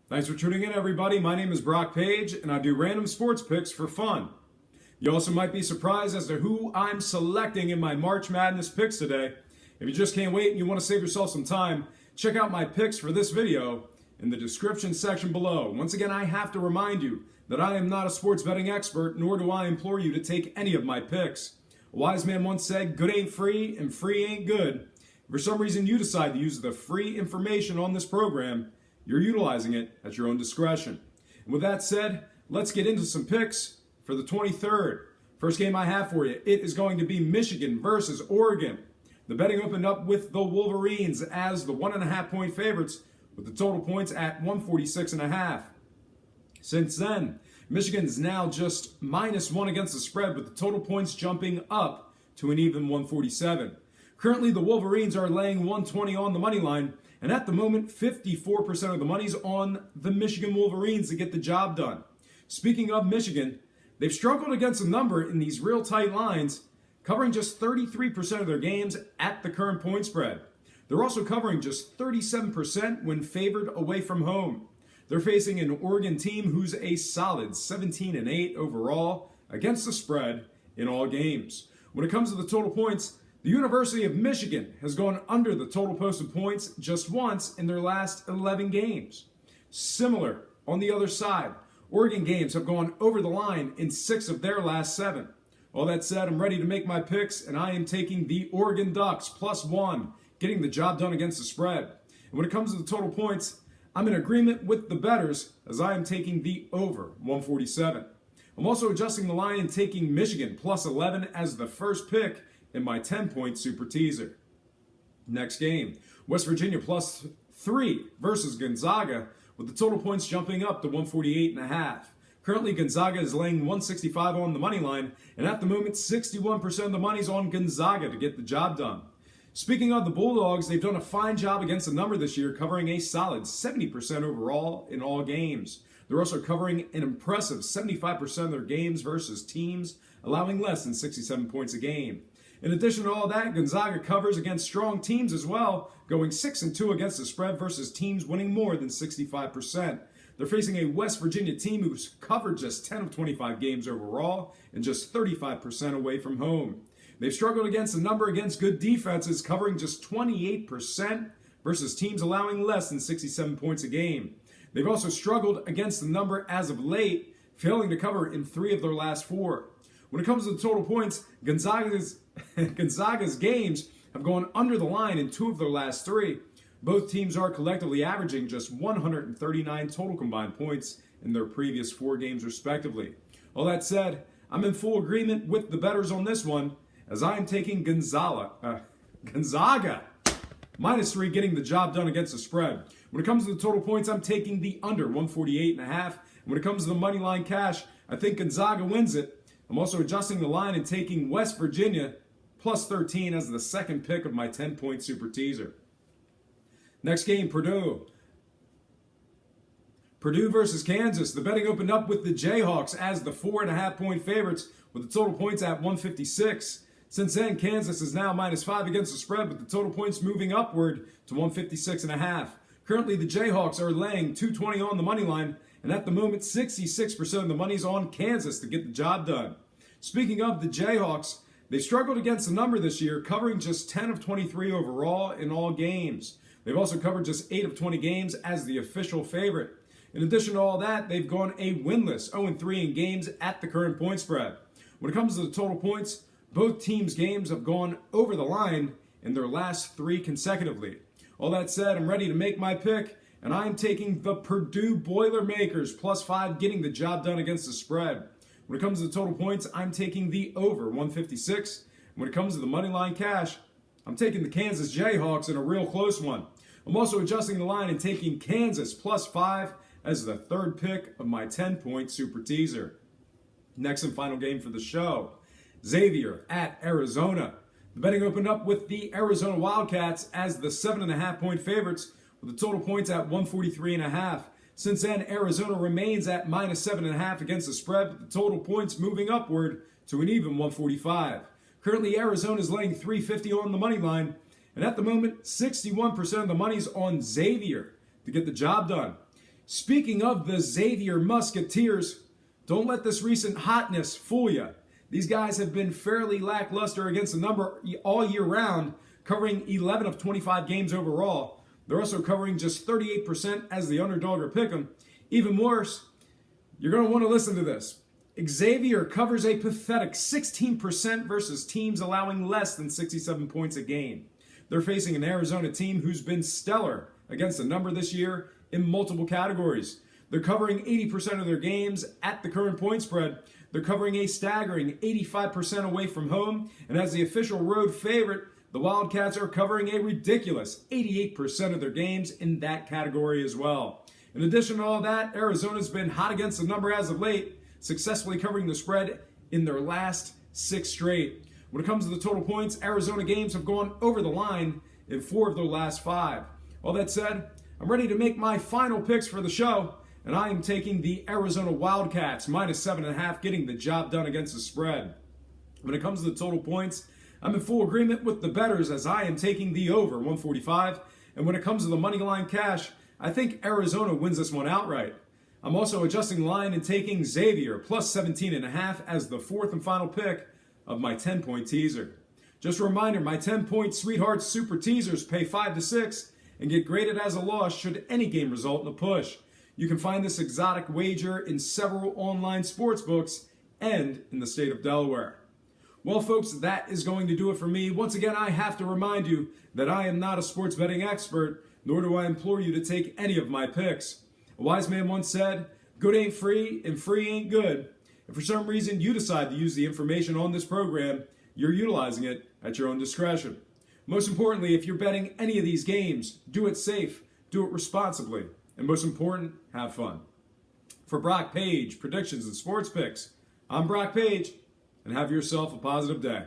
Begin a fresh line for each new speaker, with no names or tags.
Thanks for tuning in, everybody. My name is Brock Page, and I do random sports picks for fun. You also might be surprised as to who I'm selecting in my March Madness picks today. If you just can't wait and you want to save yourself some time, check out my picks for this video in the description section below. Once again, I have to remind you that I am not a sports betting expert, nor do I implore you to take any of my picks. A wise man once said, good ain't free and free ain't good. If for some reason you decide to use the free information on this program, you're utilizing it at your own discretion. And with that said, let's get into some picks for the 23rd. First game I have for you, it is going to be Michigan versus Oregon. The betting opened up with the Wolverines as the 1.5 point favorites, with the total points at 146.5. Since then, Michigan is now just -1 against the spread, with the total points jumping up to an even 147. Currently, the Wolverines are laying 120 on the money line, and at the moment, 54% of the money's on the Michigan Wolverines to get the job done. Speaking of Michigan, they've struggled against a number in these real tight lines, covering just 33% of their games at the current point spread. They're also covering just 37% when favored away from home. They're facing an Oregon team who's a solid 17-8 overall against the spread in all games. When it comes to the total points, the University of Michigan has gone under the total posted points just once in their last 11 games. Similar on the other side, Oregon games have gone over the line in 6 of their last 7. All that said, I'm ready to make my picks, and I am taking the Oregon Ducks +1, getting the job done against the spread. And when it comes to the total points, I'm in agreement with the bettors as I am taking the over 147. I'm also adjusting the line and taking Michigan +11 as the first pick in my 10-point super teaser. Next game, West Virginia +3 versus Gonzaga, with the total points jumping up to 148.5. Currently, Gonzaga is laying 165 on the money line, and at the moment, 61% of the money's on Gonzaga to get the job done. Speaking of the Bulldogs, they've done a fine job against the number this year, covering a solid 70% overall in all games. They're also covering an impressive 75% of their games versus teams allowing less than 67 points a game. In addition to all that, Gonzaga covers against strong teams as well, going 6-2 against the spread versus teams winning more than 65%. They're facing a West Virginia team who's covered just 10 of 25 games overall and just 35% away from home. They've struggled against a number against good defenses, covering just 28% versus teams allowing less than 67 points a game. They've also struggled against the number as of late, failing to cover in 3 of their last 4. When it comes to the total points, Gonzaga's games have gone under the line in 2 of their last 3. Both teams are collectively averaging just 139 total combined points in their previous 4 games respectively. All that said, I'm in full agreement with the bettors on this one, as I am taking Gonzaga -3, getting the job done against the spread. When it comes to the total points, I'm taking the under 148.5. And when it comes to the money line cash, I think Gonzaga wins it. I'm also adjusting the line and taking West Virginia +13 as the second pick of my 10-point super teaser. Next game, Purdue versus Kansas. The betting opened up with the Jayhawks as the 4.5 point favorites, with the total points at 156. Since then, Kansas is now -5 against the spread, with the total points moving upward to 156.5. Currently, the Jayhawks are laying 220 on the money line, and at the moment, 66% of the money's on Kansas to get the job done. Speaking of the Jayhawks, they struggled against the number this year, covering just 10 of 23 overall in all games. They've also covered just 8 of 20 games as the official favorite. In addition to all that, they've gone a winless 0-3 in games at the current point spread. When it comes to the total points, both teams' games have gone over the line in their last 3 consecutively. All that said, I'm ready to make my pick, and I'm taking the Purdue Boilermakers +5, getting the job done against the spread. When it comes to the total points, I'm taking the over 156. And when it comes to the money line cash, I'm taking the Kansas Jayhawks in a real close one. I'm also adjusting the line and taking Kansas +5 as the third pick of my 10-point super teaser. Next and final game for the show, Xavier at Arizona. The betting opened up with the Arizona Wildcats as the 7.5 point favorites, with the total points at 143.5. Since then, Arizona remains at -7.5 against the spread, with the total points moving upward to an even 145. Currently, Arizona is laying 350 on the money line, and at the moment, 61% of the money's on Xavier to get the job done. Speaking of the Xavier Musketeers, don't let this recent hotness fool you. These guys have been fairly lackluster against the number all year round, covering 11 of 25 games overall. They're also covering just 38% as the underdog or pick'em. Even worse, you're going to want to listen to this. Xavier covers a pathetic 16% versus teams allowing less than 67 points a game. They're facing an Arizona team who's been stellar against the number this year in multiple categories. They're covering 80% of their games at the current point spread. They're covering a staggering 85% away from home. And as the official road favorite, the Wildcats are covering a ridiculous 88% of their games in that category as well. In addition to all that, Arizona's been hot against the number as of late, successfully covering the spread in their last 6 straight. When it comes to the total points, Arizona games have gone over the line in 4 of their last 5. All that said, I'm ready to make my final picks for the show, and I am taking the Arizona Wildcats minus 7.5, getting the job done against the spread. When it comes to the total points, I'm in full agreement with the bettors as I am taking the over 145. And when it comes to the money line cash, I think Arizona wins this one outright. I'm also adjusting line and taking Xavier plus 17.5 as the 4th and final pick of my 10-point teaser. Just a reminder, my 10-point Sweethearts Super Teasers pay 5 to 6 and get graded as a loss should any game result in a push. You can find this exotic wager in several online sports books and in the state of Delaware. Well, folks, that is going to do it for me. Once again, I have to remind you that I am not a sports betting expert, nor do I implore you to take any of my picks. A wise man once said, good ain't free and free ain't good. If for some reason you decide to use the information on this program, you're utilizing it at your own discretion. Most importantly, if you're betting any of these games, do it safe, do it responsibly, and most important, have fun. For Brock Page, predictions and sports picks, I'm Brock Page, and have yourself a positive day.